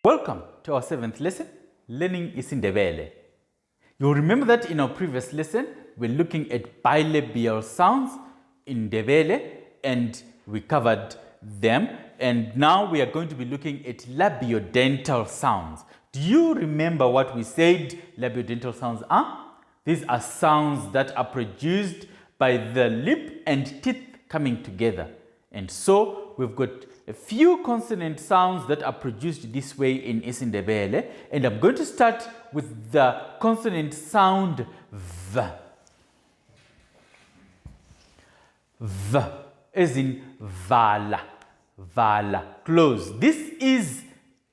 Welcome to our 7th lesson, Learning Ndebele. You'll remember that in our previous lesson, we're looking at bilabial sounds in Ndebele and we covered them. And now we are going to be looking at labiodental sounds. Do you remember what we said labiodental sounds are? These are sounds that are produced by the lip and teeth coming together. And so we've got a few consonant sounds that are produced this way in Ndebele. And I'm going to start with the consonant sound V. V as in vala, vala, close. This is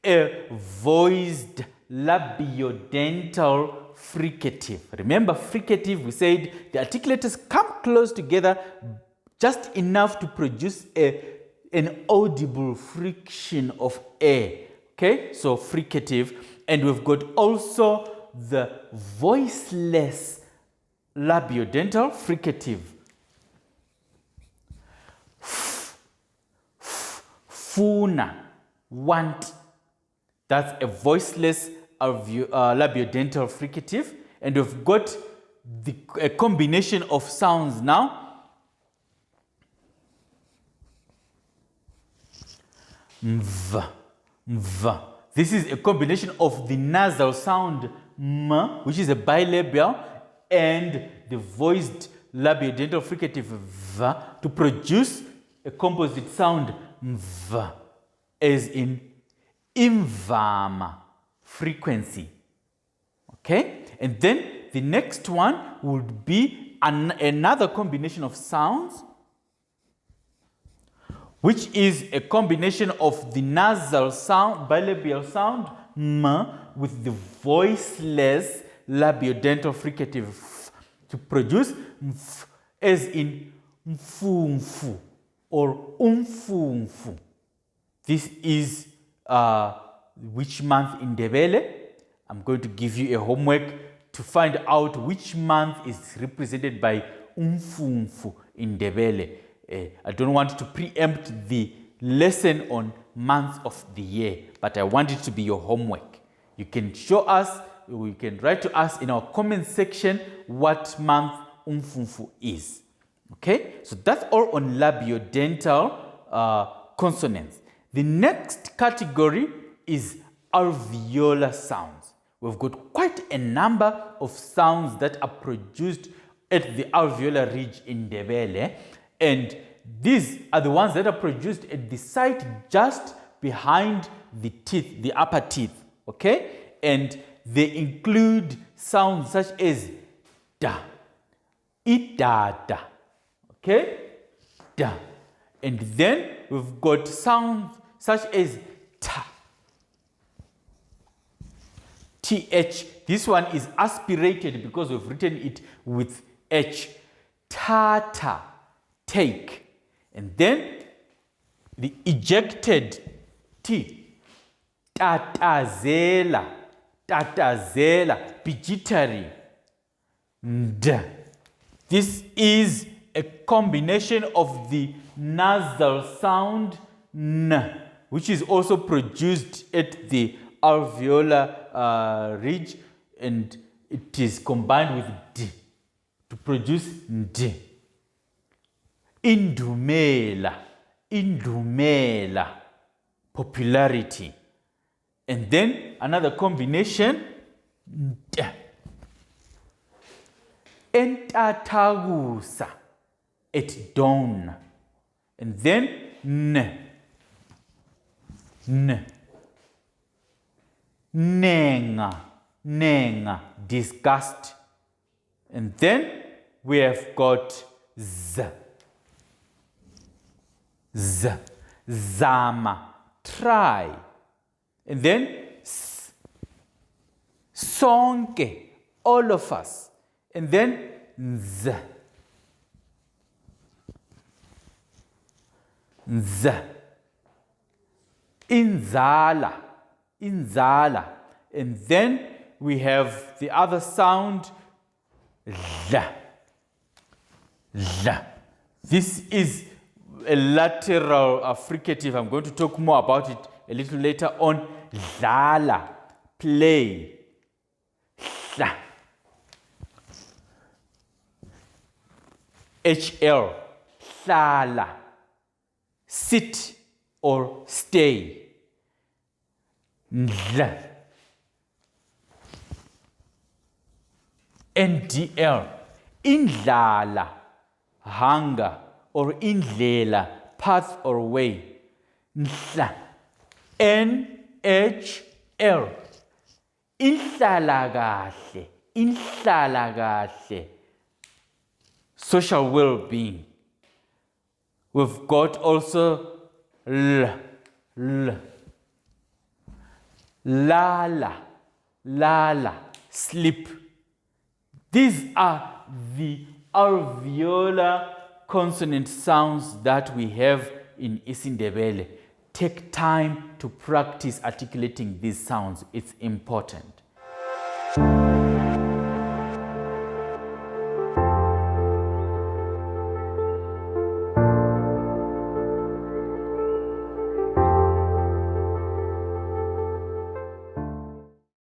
a voiced labiodental fricative. Remember fricative, we said the articulators come close together just enough to produce an audible friction of air. Okay, so fricative. And we've got also the voiceless labiodental fricative. Funa, want. That's a voiceless labiodental fricative. And we've got a combination of sounds now. Mv, mv. This is a combination of the nasal sound m, which is a bilabial, and the voiced labiodental fricative v to produce a composite sound mv, as in imvama, frequency. Okay? And then the next one would be another combination of sounds, which is a combination of the nasal sound, bilabial sound, m, with the voiceless labiodental fricative f, to produce mf, as in mfu mfu or umfu mfu. This is which month in Ndebele. I'm going to give you a homework to find out which month is represented by umfu mfu in Ndebele. I don't want to preempt the lesson on months of the year, but I want it to be your homework. You can show us, you can write to us in our comment section what month umfumfu is. Okay, so that's all on labiodental consonants. The next category is alveolar sounds. We've got quite a number of sounds that are produced at the alveolar ridge in Ndebele. And these are the ones that are produced at the site just behind the teeth, the upper teeth, okay? And they include sounds such as da, idada, okay? Da. And then we've got sounds such as ta, th. This one is aspirated because we've written it with h. Ta-ta, take. And then the ejected T, tatazela, tatazela, pituitary, d. This is a combination of the nasal sound n, which is also produced at the alveolar ridge, and it is combined with d to produce d. Indumela, indumela, popularity. And then another combination, entatagusa, at dawn. And then n, nenga, nenga, disgust. And then we have got z. Z, zama, try. And then s, sonke, all of us. And then z, z, inzala, inzala. And then we have the other sound, la, la. This is a lateral fricative. I'm going to talk more about it a little later on. Dlala, play. Hla. HL, hlala, sit or stay. Ndla. NDL, indlala, hunger, or indlela, path or way. Nhla. NHL, inhlalakahle, inhlalakahle, social well-being. We've got also lala, lala, sleep. These are the alveolar consonant sounds that we have in isiNdebele. Take time to practice articulating these sounds. It's important.